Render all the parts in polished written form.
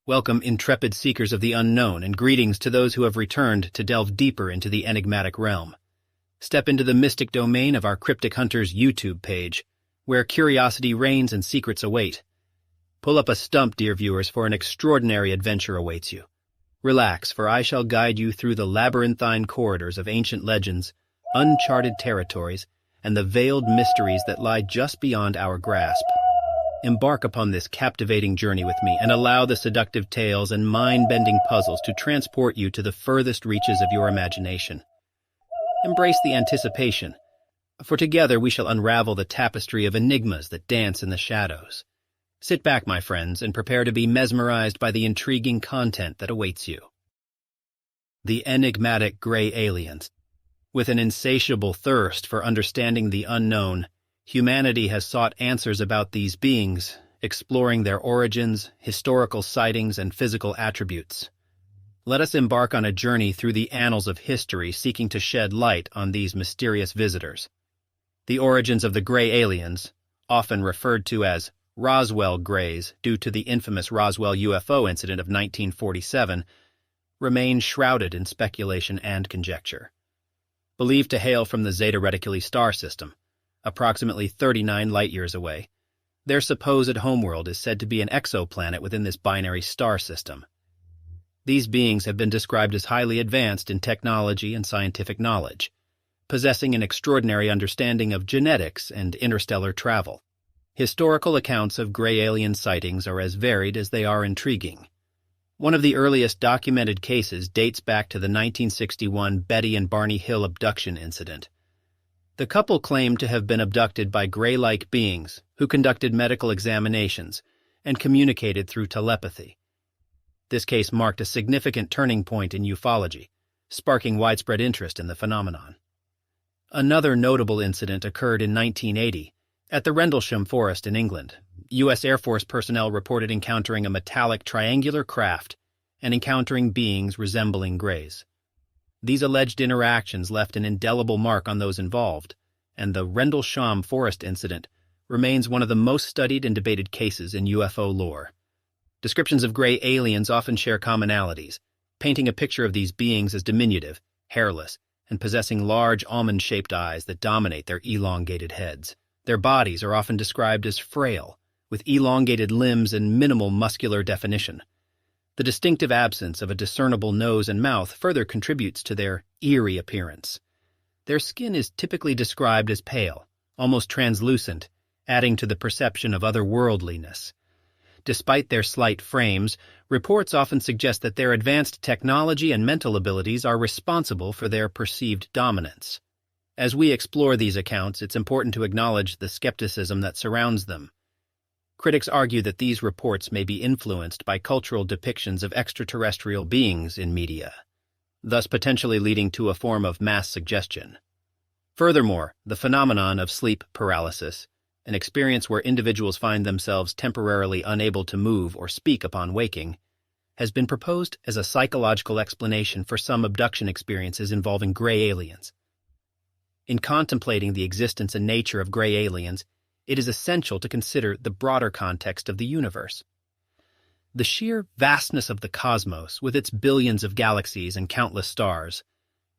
Welcome, intrepid seekers of the unknown, and greetings to those who have returned to delve deeper into the enigmatic realm. Step into the mystic domain of our Cryptic Hunters YouTube page, where curiosity reigns and secrets await. Pull up a stump, dear viewers, for an extraordinary adventure awaits you. Relax, for I shall guide you through the labyrinthine corridors of ancient legends, uncharted territories, and the veiled mysteries that lie just beyond our grasp. Embark upon this captivating journey with me and allow the seductive tales and mind-bending puzzles to transport you to the furthest reaches of your imagination. Embrace the anticipation, for together we shall unravel the tapestry of enigmas that dance in the shadows. Sit back, my friends, and prepare to be mesmerized by the intriguing content that awaits you. The enigmatic gray aliens. With an insatiable thirst for understanding the unknown, humanity has sought answers about these beings, exploring their origins, historical sightings, and physical attributes. Let us embark on a journey through the annals of history seeking to shed light on these mysterious visitors. The origins of the gray aliens, often referred to as Roswell Greys due to the infamous Roswell UFO incident of 1947, remain shrouded in speculation and conjecture. Believed to hail from the Zeta Reticuli star system, approximately 39 light-years away, their supposed homeworld is said to be an exoplanet within this binary star system. These beings have been described as highly advanced in technology and scientific knowledge, possessing an extraordinary understanding of genetics and interstellar travel. Historical accounts of gray alien sightings are as varied as they are intriguing. One of the earliest documented cases dates back to the 1961 Betty and Barney Hill abduction incident. The couple claimed to have been abducted by gray-like beings who conducted medical examinations and communicated through telepathy. This case marked a significant turning point in ufology, sparking widespread interest in the phenomenon. Another notable incident occurred in 1980 at the Rendlesham Forest in England. U.S. Air Force personnel reported encountering a metallic triangular craft and encountering beings resembling grays. These alleged interactions left an indelible mark on those involved, and the Rendlesham Forest incident remains one of the most studied and debated cases in UFO lore. Descriptions of gray aliens often share commonalities, painting a picture of these beings as diminutive, hairless, and possessing large almond-shaped eyes that dominate their elongated heads. Their bodies are often described as frail, with elongated limbs and minimal muscular definition. The distinctive absence of a discernible nose and mouth further contributes to their eerie appearance. Their skin is typically described as pale, almost translucent, adding to the perception of otherworldliness. Despite their slight frames, reports often suggest that their advanced technology and mental abilities are responsible for their perceived dominance. As we explore these accounts, it's important to acknowledge the skepticism that surrounds them. Critics argue that these reports may be influenced by cultural depictions of extraterrestrial beings in media, thus potentially leading to a form of mass suggestion. Furthermore, the phenomenon of sleep paralysis, an experience where individuals find themselves temporarily unable to move or speak upon waking, has been proposed as a psychological explanation for some abduction experiences involving gray aliens. In contemplating the existence and nature of gray aliens, it is essential to consider the broader context of the universe. The sheer vastness of the cosmos, with its billions of galaxies and countless stars,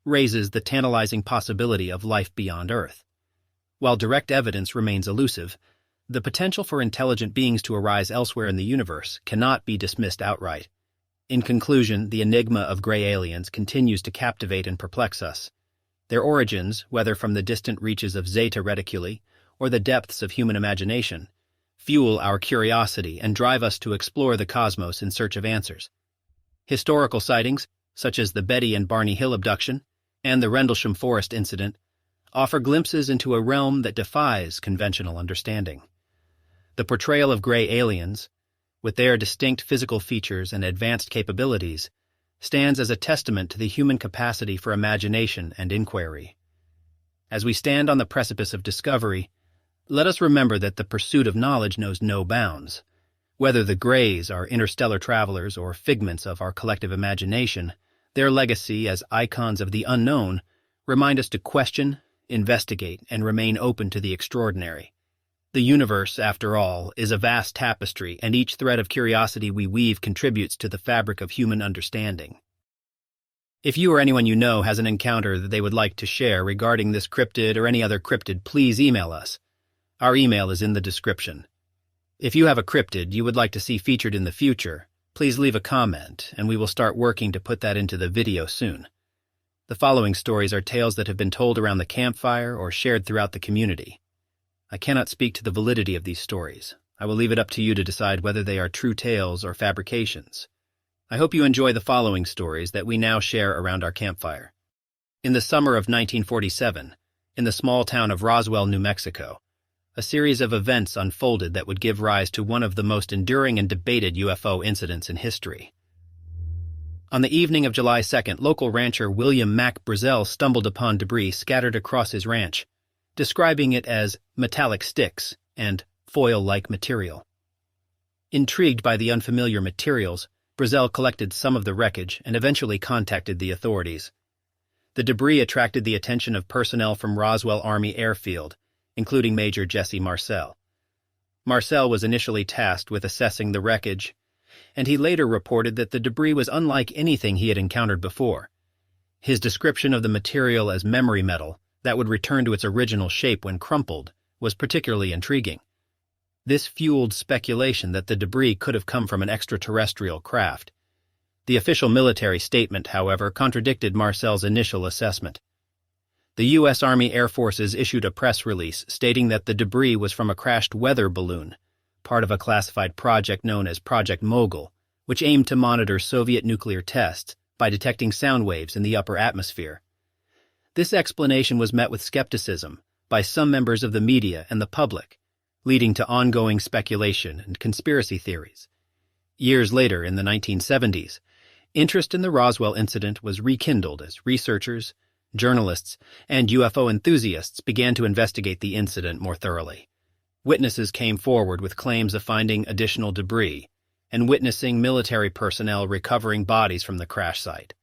raises the tantalizing possibility of life beyond Earth. While direct evidence remains elusive, the potential for intelligent beings to arise elsewhere in the universe cannot be dismissed outright. In conclusion, the enigma of gray aliens continues to captivate and perplex us. Their origins, whether from the distant reaches of Zeta Reticuli or the depths of human imagination, fuel our curiosity and drive us to explore the cosmos in search of answers. Historical sightings, such as the Betty and Barney Hill abduction and the Rendlesham Forest incident, offer glimpses into a realm that defies conventional understanding. The portrayal of gray aliens, with their distinct physical features and advanced capabilities, stands as a testament to the human capacity for imagination and inquiry. As we stand on the precipice of discovery, let us remember that the pursuit of knowledge knows no bounds. Whether the Greys are interstellar travelers or figments of our collective imagination, their legacy as icons of the unknown remind us to question, investigate, and remain open to the extraordinary. The universe, after all, is a vast tapestry, and each thread of curiosity we weave contributes to the fabric of human understanding. If you or anyone you know has an encounter that they would like to share regarding this cryptid or any other cryptid, please email us. Our email is in the description. If you have a cryptid you would like to see featured in the future, please leave a comment, and we will start working to put that into the video soon. The following stories are tales that have been told around the campfire or shared throughout the community. I cannot speak to the validity of these stories. I will leave it up to you to decide whether they are true tales or fabrications. I hope you enjoy the following stories that we now share around our campfire. In the summer of 1947, in the small town of Roswell, New Mexico, a series of events unfolded that would give rise to one of the most enduring and debated UFO incidents in history. On the evening of July 2nd, local rancher William Mac Brazel stumbled upon debris scattered across his ranch, describing it as metallic sticks and foil-like material. Intrigued by the unfamiliar materials, Brazel collected some of the wreckage and eventually contacted the authorities. The debris attracted the attention of personnel from Roswell Army Airfield, including Major Jesse Marcel. Marcel was initially tasked with assessing the wreckage, and he later reported that the debris was unlike anything he had encountered before. His description of the material as memory metal that would return to its original shape when crumpled was particularly intriguing. This fueled speculation that the debris could have come from an extraterrestrial craft. The official military statement, however, contradicted Marcel's initial assessment. The U.S. Army Air Forces issued a press release stating that the debris was from a crashed weather balloon, part of a classified project known as Project Mogul, which aimed to monitor Soviet nuclear tests by detecting sound waves in the upper atmosphere. This explanation was met with skepticism by some members of the media and the public, leading to ongoing speculation and conspiracy theories. Years later, in the 1970s, interest in the Roswell incident was rekindled as researchers, journalists, and UFO enthusiasts began to investigate the incident more thoroughly. Witnesses came forward with claims of finding additional debris and witnessing military personnel recovering bodies from the crash site.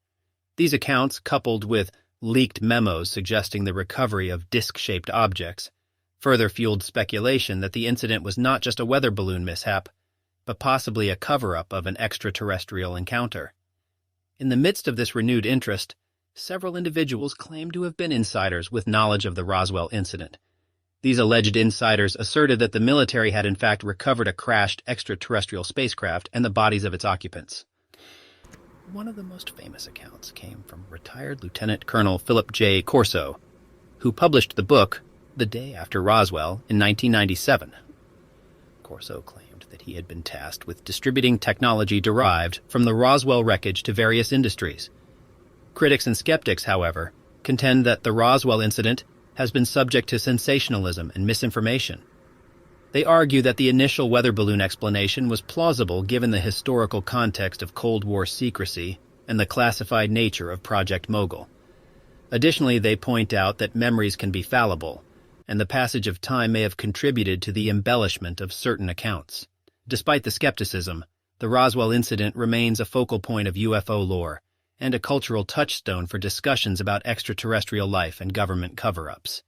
These accounts, coupled with leaked memos suggesting the recovery of disc-shaped objects, further fueled speculation that the incident was not just a weather balloon mishap, but possibly a cover-up of an extraterrestrial encounter. In the midst of this renewed interest, several individuals claimed to have been insiders with knowledge of the Roswell incident. These alleged insiders asserted that the military had in fact recovered a crashed extraterrestrial spacecraft and the bodies of its occupants. One of the most famous accounts came from retired Lieutenant Colonel Philip J. Corso, who published the book The Day After Roswell in 1997. Corso claimed that he had been tasked with distributing technology derived from the Roswell wreckage to various industries. Critics and skeptics, however, contend that the Roswell incident has been subject to sensationalism and misinformation. They argue that the initial weather balloon explanation was plausible given the historical context of Cold War secrecy and the classified nature of Project Mogul. Additionally, they point out that memories can be fallible, and the passage of time may have contributed to the embellishment of certain accounts. Despite the skepticism, the Roswell incident remains a focal point of UFO lore and a cultural touchstone for discussions about extraterrestrial life and government cover-ups.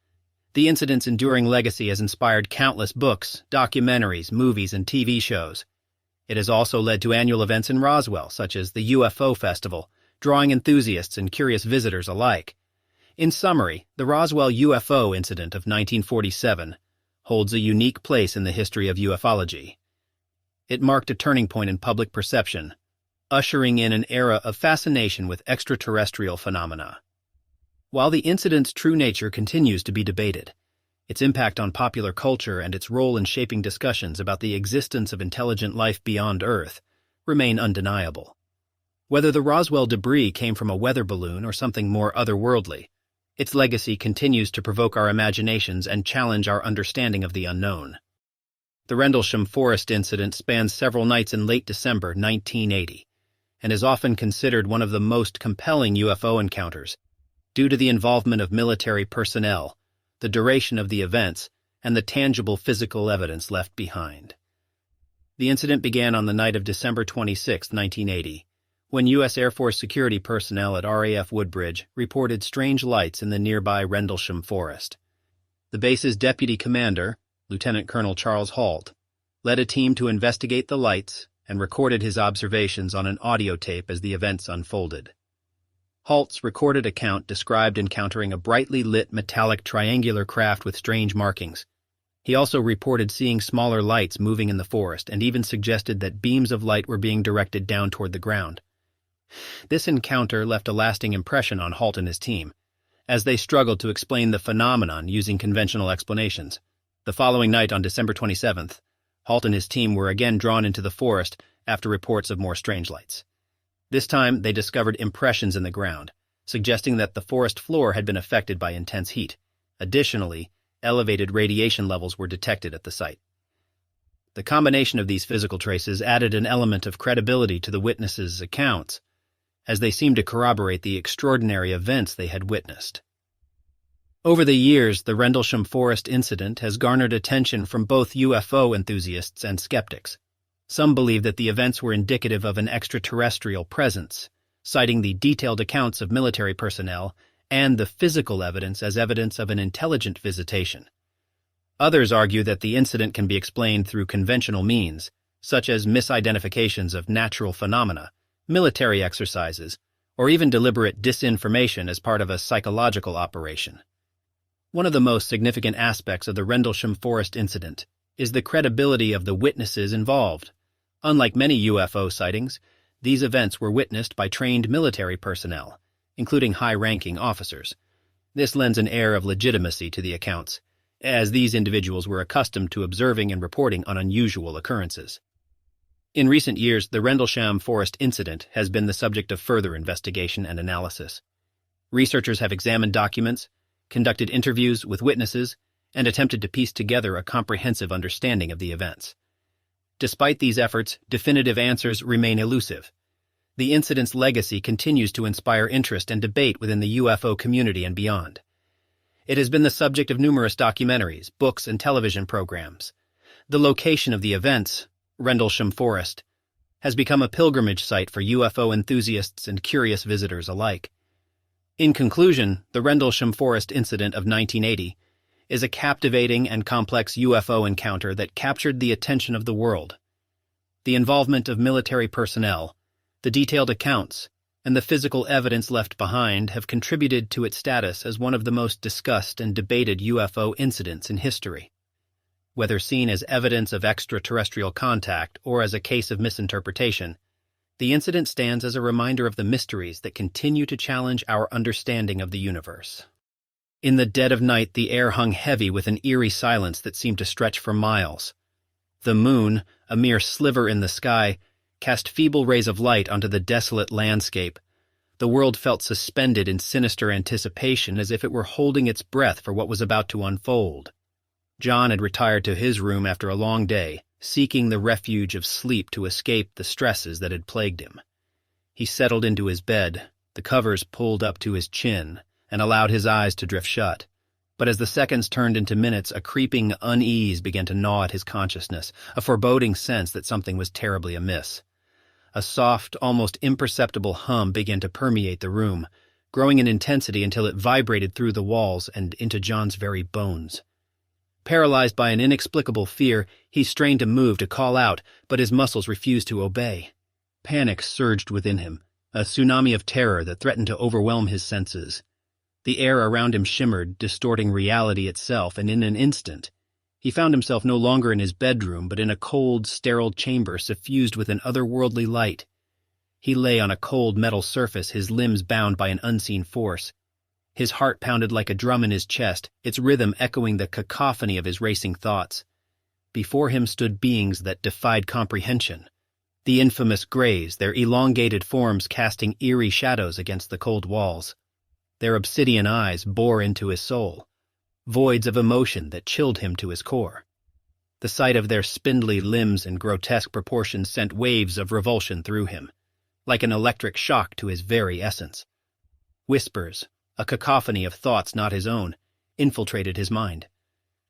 The incident's enduring legacy has inspired countless books, documentaries, movies, and TV shows. It has also led to annual events in Roswell, such as the UFO Festival, drawing enthusiasts and curious visitors alike. In summary, the Roswell UFO incident of 1947 holds a unique place in the history of ufology. It marked a turning point in public perception, ushering in an era of fascination with extraterrestrial phenomena. While the incident's true nature continues to be debated, its impact on popular culture and its role in shaping discussions about the existence of intelligent life beyond Earth remain undeniable. Whether the Roswell debris came from a weather balloon or something more otherworldly, its legacy continues to provoke our imaginations and challenge our understanding of the unknown. The Rendlesham Forest incident spans several nights in late December 1980 and is often considered one of the most compelling UFO encounters due to the involvement of military personnel, the duration of the events, and the tangible physical evidence left behind. The incident began on the night of December 26, 1980, when U.S. Air Force security personnel at RAF Woodbridge reported strange lights in the nearby Rendlesham Forest. The base's deputy commander, Lieutenant Colonel Charles Halt, led a team to investigate the lights and recorded his observations on an audio tape as the events unfolded. Halt's recorded account described encountering a brightly lit metallic triangular craft with strange markings. He also reported seeing smaller lights moving in the forest and even suggested that beams of light were being directed down toward the ground. This encounter left a lasting impression on Halt and his team, as they struggled to explain the phenomenon using conventional explanations. The following night on December 27th, Halt and his team were again drawn into the forest after reports of more strange lights. This time, they discovered impressions in the ground, suggesting that the forest floor had been affected by intense heat. Additionally, elevated radiation levels were detected at the site. The combination of these physical traces added an element of credibility to the witnesses' accounts, as they seemed to corroborate the extraordinary events they had witnessed. Over the years, the Rendlesham Forest incident has garnered attention from both UFO enthusiasts and skeptics. Some believe that the events were indicative of an extraterrestrial presence, citing the detailed accounts of military personnel and the physical evidence as evidence of an intelligent visitation. Others argue that the incident can be explained through conventional means, such as misidentifications of natural phenomena, military exercises, or even deliberate disinformation as part of a psychological operation. One of the most significant aspects of the Rendlesham Forest incident is the credibility of the witnesses involved. Unlike many UFO sightings, these events were witnessed by trained military personnel, including high-ranking officers. This lends an air of legitimacy to the accounts, as these individuals were accustomed to observing and reporting on unusual occurrences. In recent years, the Rendlesham Forest incident has been the subject of further investigation and analysis. Researchers have examined documents, conducted interviews with witnesses, and attempted to piece together a comprehensive understanding of the events. Despite these efforts, definitive answers remain elusive. The incident's legacy continues to inspire interest and debate within the UFO community and beyond. It has been the subject of numerous documentaries, books, and television programs. The location of the events, Rendlesham Forest, has become a pilgrimage site for UFO enthusiasts and curious visitors alike. In conclusion, the Rendlesham Forest incident of 1980 is a captivating and complex UFO encounter that captured the attention of the world. The involvement of military personnel, the detailed accounts, and the physical evidence left behind have contributed to its status as one of the most discussed and debated UFO incidents in history. Whether seen as evidence of extraterrestrial contact or as a case of misinterpretation, the incident stands as a reminder of the mysteries that continue to challenge our understanding of the universe. In the dead of night, the air hung heavy with an eerie silence that seemed to stretch for miles. The moon, a mere sliver in the sky, cast feeble rays of light onto the desolate landscape. The world felt suspended in sinister anticipation, as if it were holding its breath for what was about to unfold. John had retired to his room after a long day, seeking the refuge of sleep to escape the stresses that had plagued him. He settled into his bed, the covers pulled up to his chin, and allowed his eyes to drift shut. But as the seconds turned into minutes, a creeping unease began to gnaw at his consciousness, a foreboding sense that something was terribly amiss. A soft, almost imperceptible hum began to permeate the room, growing in intensity until it vibrated through the walls and into John's very bones. Paralyzed by an inexplicable fear, he strained to move, to call out, but his muscles refused to obey. Panic surged within him, a tsunami of terror that threatened to overwhelm his senses. The air around him shimmered, distorting reality itself, and in an instant, he found himself no longer in his bedroom, but in a cold, sterile chamber suffused with an otherworldly light. He lay on a cold metal surface, his limbs bound by an unseen force. His heart pounded like a drum in his chest, its rhythm echoing the cacophony of his racing thoughts. Before him stood beings that defied comprehension. The infamous Greys, their elongated forms casting eerie shadows against the cold walls. Their obsidian eyes bore into his soul, voids of emotion that chilled him to his core. The sight of their spindly limbs and grotesque proportions sent waves of revulsion through him, like an electric shock to his very essence. Whispers, a cacophony of thoughts not his own, infiltrated his mind.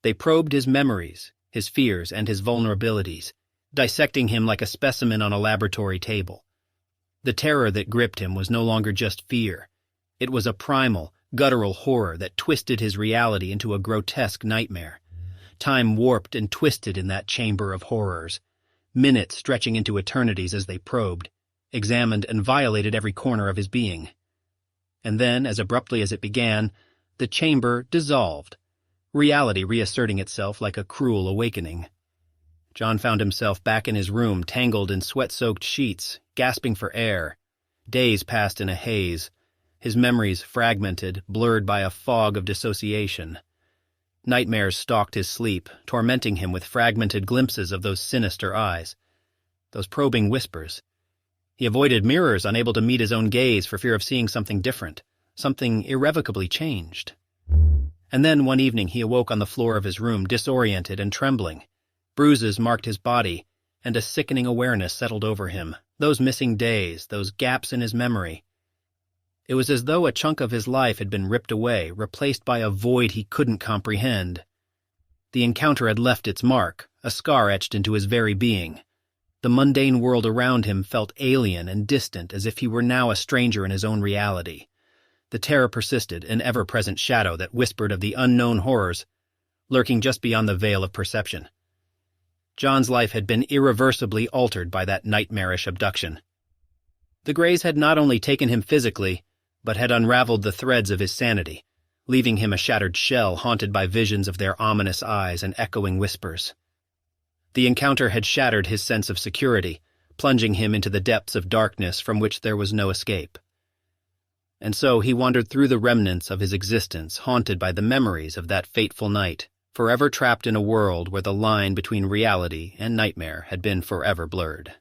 They probed his memories, his fears, and his vulnerabilities, dissecting him like a specimen on a laboratory table. The terror that gripped him was no longer just fear. It was a primal, guttural horror that twisted his reality into a grotesque nightmare. Time warped and twisted in that chamber of horrors, minutes stretching into eternities as they probed, examined, and violated every corner of his being. And then, as abruptly as it began, the chamber dissolved, reality reasserting itself like a cruel awakening. John found himself back in his room, tangled in sweat-soaked sheets, gasping for air. Days passed in a haze, his memories fragmented, blurred by a fog of dissociation. Nightmares stalked his sleep, tormenting him with fragmented glimpses of those sinister eyes, those probing whispers. He avoided mirrors, unable to meet his own gaze for fear of seeing something different, something irrevocably changed. And then one evening he awoke on the floor of his room, disoriented and trembling. Bruises marked his body, and a sickening awareness settled over him, those missing days, those gaps in his memory. It was as though a chunk of his life had been ripped away, replaced by a void he couldn't comprehend. The encounter had left its mark, a scar etched into his very being. The mundane world around him felt alien and distant, as if he were now a stranger in his own reality. The terror persisted, an ever-present shadow that whispered of the unknown horrors, lurking just beyond the veil of perception. John's life had been irreversibly altered by that nightmarish abduction. The Greys had not only taken him physically, but had unraveled the threads of his sanity, leaving him a shattered shell haunted by visions of their ominous eyes and echoing whispers. The encounter had shattered his sense of security, plunging him into the depths of darkness from which there was no escape. And so he wandered through the remnants of his existence, haunted by the memories of that fateful night, forever trapped in a world where the line between reality and nightmare had been forever blurred.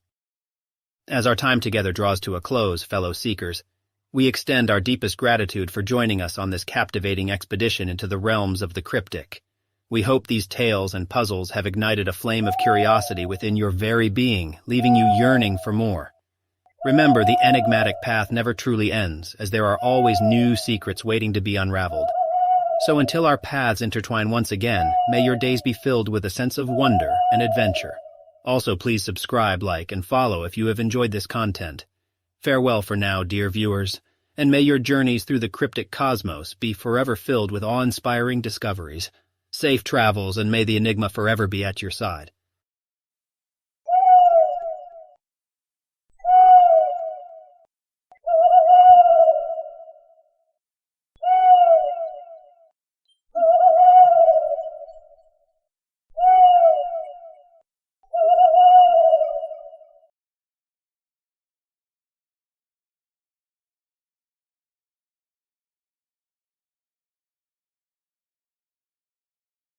As our time together draws to a close, fellow seekers, we extend our deepest gratitude for joining us on this captivating expedition into the realms of the cryptic. We hope these tales and puzzles have ignited a flame of curiosity within your very being, leaving you yearning for more. Remember, the enigmatic path never truly ends, as there are always new secrets waiting to be unraveled. So until our paths intertwine once again, may your days be filled with a sense of wonder and adventure. Also, please subscribe, like, and follow if you have enjoyed this content. Farewell for now, dear viewers, and may your journeys through the cryptic cosmos be forever filled with awe-inspiring discoveries. Safe travels, and may the enigma forever be at your side.